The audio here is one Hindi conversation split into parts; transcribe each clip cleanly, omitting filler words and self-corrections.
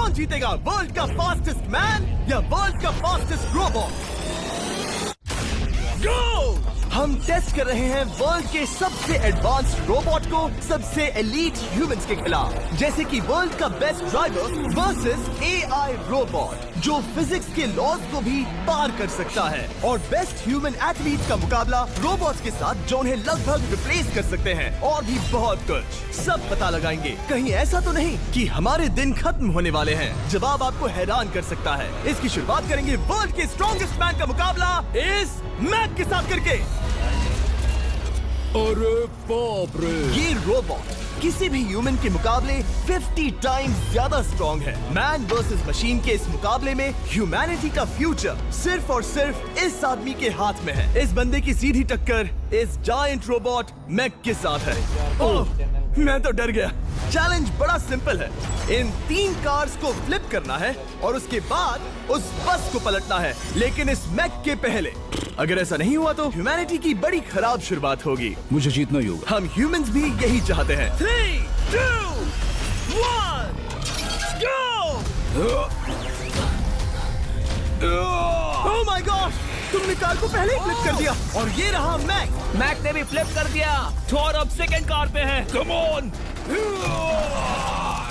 कौन जीतेगा, वर्ल्ड का फास्टेस्ट मैन या वर्ल्ड का फास्टेस्ट रोबोट? गो! हम टेस्ट कर रहे हैं वर्ल्ड के सबसे एडवांस्ड रोबोट को सबसे एलीट ह्यूमंस के खिलाफ, जैसे कि वर्ल्ड का best driver versus AI robot जो फिजिक्स के लॉज को भी पार कर सकता है, और बेस्ट ह्यूमन एथलीट का मुकाबला रोबोट्स के साथ जो उन्हें लगभग रिप्लेस कर सकते हैं, और भी बहुत कुछ। सब पता लगाएंगे। कहीं ऐसा तो नहीं कि हमारे दिन खत्म होने वाले हैं? जवाब आपको हैरान कर सकता है। इसकी शुरुआत करेंगे वर्ल्ड के स्ट्रॉन्गेस्ट मैन का मुकाबला इस मैक के साथ करके। अरे बाप रे! ये रोबोट किसी भी ह्यूमन के मुकाबले 50 टाइम्स ज्यादा स्ट्रॉन्ग है। मैन वर्सेस मशीन के इस मुकाबले में ह्यूमैनिटी का फ्यूचर सिर्फ और सिर्फ इस आदमी के हाथ में है। इस बंदे की सीधी टक्कर इस जायंट रोबोट मैक के साथ है। ओह, मैं तो डर गया। चैलेंज बड़ा सिंपल है। इन 3 कार्स को फ्लिप करना है और उसके बाद उस बस को पलटना है, लेकिन इस मैक के पहले। अगर ऐसा नहीं हुआ तो ह्यूमैनिटी की बड़ी खराब शुरुआत होगी। मुझे जीतना ही होगा। हम ह्यूमंस भी यही चाहते हैं। 3, 2, 1, go! Oh my gosh! तुमने कार को पहले ही फ्लिप कर दिया, और ये रहा मैक। मैक ने भी फ्लिप कर दिया। थॉर अब सेकंड कार पे है। Come on!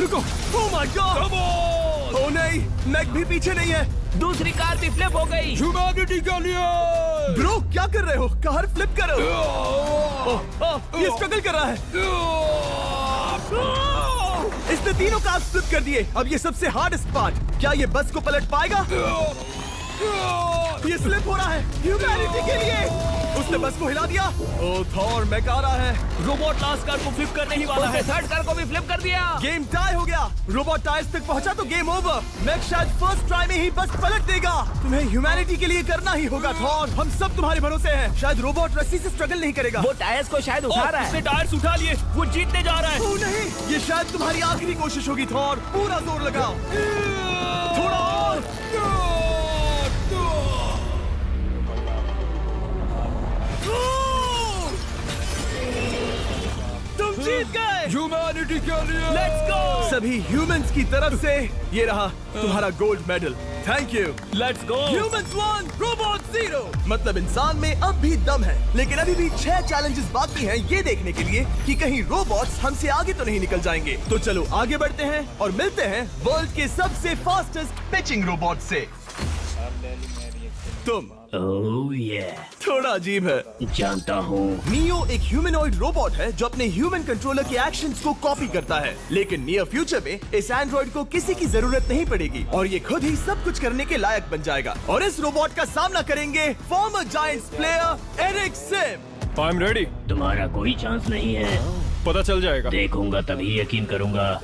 रुको! Oh my god! Come on! Oh नहीं, मैक भी पीछे नहीं है। दूसरी कार भी फ्लिप हो गई। ह्यूमैनिटी के लिए! ब्रो, क्या कर रहे हो? कार फ्लिप करो। ये स्ट्रगल कर रहा है। इसने तीनों कार फ्लिप कर दिए। अब ये सबसे हार्डेस्ट पार्ट। क्या ये बस को पलट पाएगा? ये स्लिप हो रहा है ह्यूमैनिटी के लिए। उसने बस को हिला दिया। ओह थॉर, मैक आ रहा है। रोबोट लास्ट कार को फ्लिप करने ही वाला है। थर्ड कार को भी फ्लिप कर दिया। गेम टाई हो गया। रोबोट टायर्स तक पहुंचा तो गेम ओवर। मैक शायद फर्स्ट ट्राई में ही बस पलट देगा। तुम्हें ह्यूमैनिटी के लिए करना ही होगा थॉर। हम सब तुम्हारे भरोसे हैं। शायद रोबोट रस्सी से स्ट्रगल नहीं करेगा। वो टायर्स को शायद उठा रहा है। उसने टायर्स उठा लिए। वो जीतने जा रहा है। ओह नहीं, ये शायद तुम्हारी आखिरी कोशिश होगी थॉर। पूरा जोर लगाओ। थोड़ा और। तुम जीत गए। ह्यूमैनिटी के लिए! Let's go. सभी ह्यूमंस की तरफ से ये रहा तुम्हारा gold medal. Thank you. Let's go. Humans 1, robot 0। मतलब इंसान में अब भी दम है, लेकिन अभी भी 6 चैलेंजेस बाकी हैं ये देखने के लिए कि कहीं रोबोट्स हमसे आगे तो नहीं निकल जाएंगे। तो चलो आगे बढ़ते हैं और मिलते हैं वर्ल्ड के सबसे फास्टेस्ट पिचिंग रोबोट से। तुम ओह ये थोड़ा अजीब है, जानता हूँ। नियो एक ह्यूमनॉइड रोबोट है जो अपने ह्यूमन कंट्रोलर के एक्शंस को कॉपी करता है, लेकिन नियर फ्यूचर में इस एंड्रॉइड को किसी की जरूरत नहीं पड़ेगी और ये खुद ही सब कुछ करने के लायक बन जाएगा। और इस रोबोट का सामना करेंगे former Giants player Eric Sim. I am ready. तुम्हारा कोई चांस नहीं है। पता चल जाएगा। देखूंगा तभी यकीन करूंगा।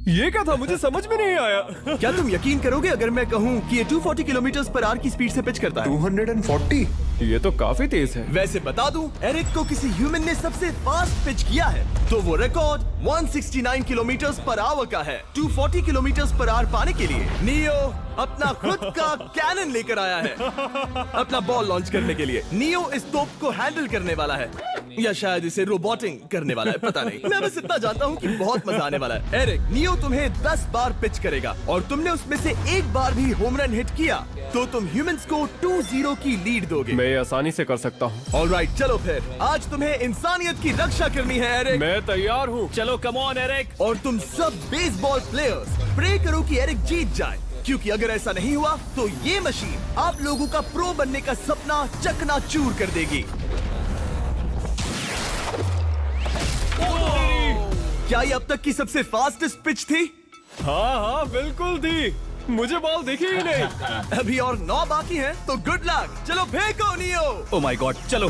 ये क्या था? मुझे समझ में नहीं आया। क्या तुम यकीन करोगे अगर मैं कहूँ कि ये 240 किलोमीटर/आवर की स्पीड से पिच करता है? 240? ये तो काफी तेज है। वैसे बता दूं, एरिक को किसी ह्यूमन ने सबसे फास्ट पिच किया है तो वो रिकॉर्ड 169 किलोमीटर/आवर का है। 240 किलोमीटर/आवर पाने के लिए नियो अपना खुद का कैनन लेकर आया है अपना बॉल लॉन्च करने के लिए। नियो इस तोप को हैंडल करने वाला है, या शायद इसे रोबोटिंग करने वाला है, पता नहीं। मैं बस इतना जानता हूँ कि बहुत मजा आने वाला है। एरिक, नियो तुम्हें 10 बार पिच करेगा और तुमने उसमें से एक बार भी होम रन हिट किया तो तुम ह्यूमंस को 2-0 की लीड दोगे। मैं ये आसानी से कर सकता हूँ। ऑलराइट, चलो फिर आज तुम्हें इंसानियत की रक्षा करनी है एरिक। मैं तैयार हूँ। चलो कम ऑन एरिक। और तुम सब बेसबॉल प्लेयर्स प्रे करो कि एरिक जीत जाए, क्योंकि अगर ऐसा नहीं हुआ तो ये मशीन आप लोगों का प्रो बनने का सपना चकनाचूर कर देगी। क्या ये अब तक की सबसे फास्टेस्ट पिच थी? हाँ, बिल्कुल थी। मुझे बॉल दिखी ही नहीं। अभी और 9 बाकी हैं, तो गुड लक। चलो फेंको नियो। ओह माय गॉड, चलो।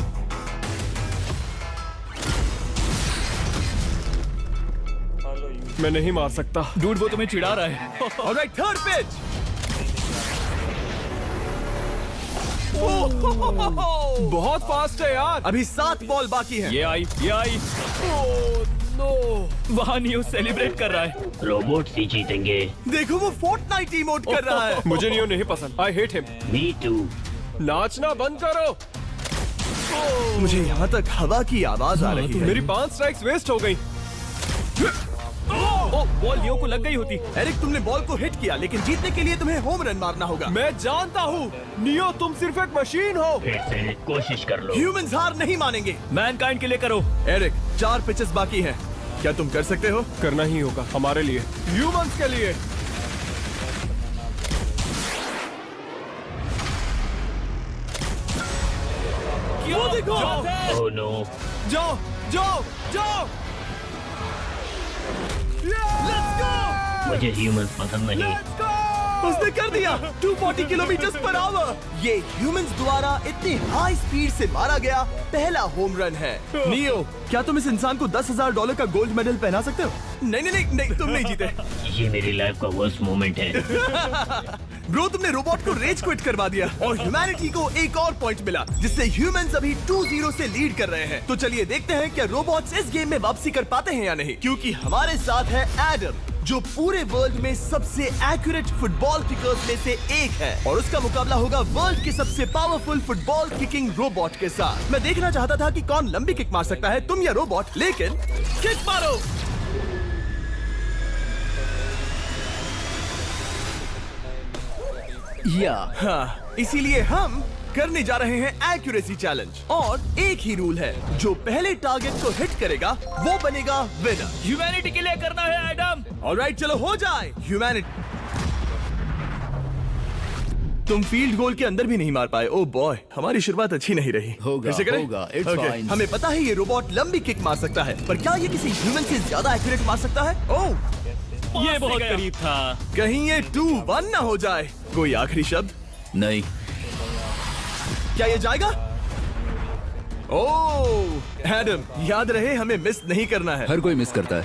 मैं नहीं मार सकता। डूड, वो तुम्हें चिढ़ा रहा है। Alright, third pitch. बहुत फास्ट है यार। अभी 7 बॉल बाकी हैं। ये आई। Oh no. वहाँ नियो सेलिब्रेट कर रहा है। रोबोट्स ही जीतेंगे। देखो वो फोर्टनाइट इमोट कर रहा है। मुझे नियो नहीं पसंद। I hate him. Me too. नाचना बंद करो। मुझे यहाँ तक हवा की आवाज आ रही है। मेरी 5 स्ट्राइक्स वेस्ट हो गई। बॉल लियो को लग गई होती। एरिक, तुमने बॉल को हिट किया, लेकिन जीतने के लिए तुम्हें होम रन मारना होगा। मैं जानता हूँ नियो, तुम सिर्फ एक मशीन हो। फिर से कोशिश कर लो। ह्यूमंस हार नहीं मानेंगे। मैनकाइंड के लिए करो। एरिक, 4 पिचेस बाकी हैं। क्या तुम कर सकते हो? करना ही होगा हमारे लिए, ह्यूमंस के लिए। वो देखो। Oh no. जाओ जाओ जाओ। Let's go. मुझे ह्यूमंस पसंद नहीं। उसने कर दिया 240 किलोमीटर पर आवर। ये ह्यूमंस द्वारा इतनी हाई स्पीड से मारा गया पहला होम रन है। नियो, क्या तुम इस इंसान को $10,000 का गोल्ड मेडल पहना सकते हो? नहीं, तुम नहीं जीते। ये मेरी लाइफ का वर्स्ट मोमेंट है। ब्रो, तुमने रोबोट को रेज क्विट करवा दिया और ह्यूमैनिटी को एक और पॉइंट मिला, जिससे ह्यूमंस अभी 2-0 से लीड कर रहे हैं। तो चलिए देखते हैं क्या रोबोट्स इस गेम में वापसी कर पाते हैं या नहीं, क्योंकि हमारे साथ है एडम, जो पूरे वर्ल्ड में सबसे एक्यूरेट फुटबॉल किकर्स में से एक है, और उसका मुकाबला होगा वर्ल्ड के सबसे पावरफुल फुटबॉल किकिंग रोबोट के साथ। मैं देखना चाहता था कि कौन लंबी किक मार सकता है, तुम या रोबोट, लेकिन किक मारो। हाँ, इसीलिए हम करने जा रहे हैं एक्यूरेसी चैलेंज, और एक ही रूल है, जो पहले टारगेट को हिट करेगा वो बनेगा विनर। ह्यूमैनिटी के लिए करना है एडम। ऑलराइट, चलो हो जाए। ह्यूमैनिटी, तुम फील्ड गोल के अंदर भी नहीं मार पाए। ओ बॉय, हमारी शुरुआत अच्छी नहीं रही। होगा, फिर से करें? होगा, it's Okay, fine. हमें पता है ये रोबोट लंबी किक मार सकता है, पर क्या ये किसी ह्यूमन से ज्यादा एक्यूरेट मार सकता है? ओह, ये बहुत करीब था। कहीं ये 2-1 ना हो जाए। कोई आखिरी शब्द? नहीं। क्या ये जाएगा? ओह एडम, याद रहे हमें मिस नहीं करना है। हर कोई मिस करता है।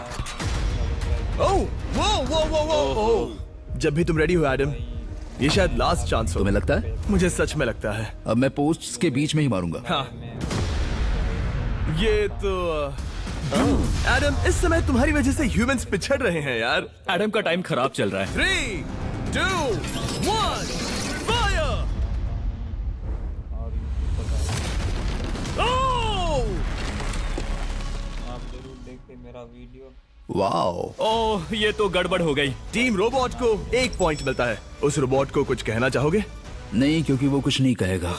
ओह, वो। ओह, जब भी तुम रेडी हो एडम, ये शायद लास्ट चांस हो। तुम्हें लगता है? मुझे सच में लगता है। अब मैं पोस्ट्स के बीच में ही मारूंगा। हाँ, ये तो एडम, इस समय तुम्हारी वजह से ह्यूमंस पिछड़ रहे हैं यार। एडम का टाइम खराब चल रहा है। 3, 2, 1, फायर! ओह! वाओ। ओह, ये तो गड़बड़ हो गई। टीम रोबोट को 1 पॉइंट मिलता है। उस रोबोट को कुछ कहना चाहोगे? नहीं, क्योंकि वो कुछ नहीं कहेगा।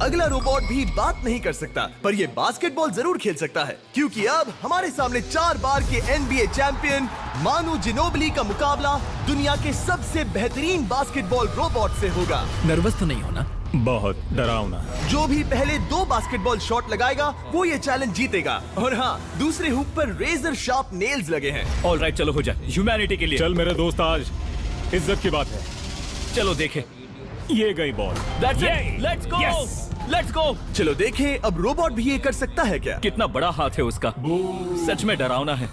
अगला रोबोट भी बात नहीं कर सकता, पर ये बास्केटबॉल जरूर खेल सकता है, क्योंकि अब हमारे सामने 4 बार के NBA चैंपियन मानू जिनोबली का मुकाबला दुनिया के सबसे बेहतरीन बास्केटबॉल रोबोट से होगा। नर्वस तो नहीं होना? बहुत डरावना। जो भी पहले 2 बास्केटबॉल शॉट लगाएगा वो ये चैलेंज जीतेगा। और हाँ, दूसरे हुक पर रेजर शार्प नेल्स लगे हैं। ऑलराइट, चलो हो जाए ह्यूमैनिटी के लिए। चल मेरे दोस्त, आज इज्जत की बात है। चलो देखें। ये गई ball. That's it. Let's go. Let's go. चलो देखें, अब रोबोट भी ये कर सकता है क्या? कितना बड़ा हाथ है उसका। सच में डरावना है।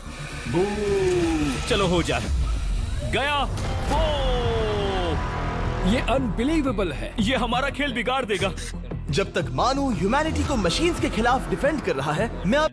चलो हो जाए। गया। ये अनबिलीवेबल है। ये हमारा खेल बिगाड़ देगा। जब तक मानू ह्यूमैनिटी को मशीन्स के खिलाफ डिफेंड कर रहा है, मैं अब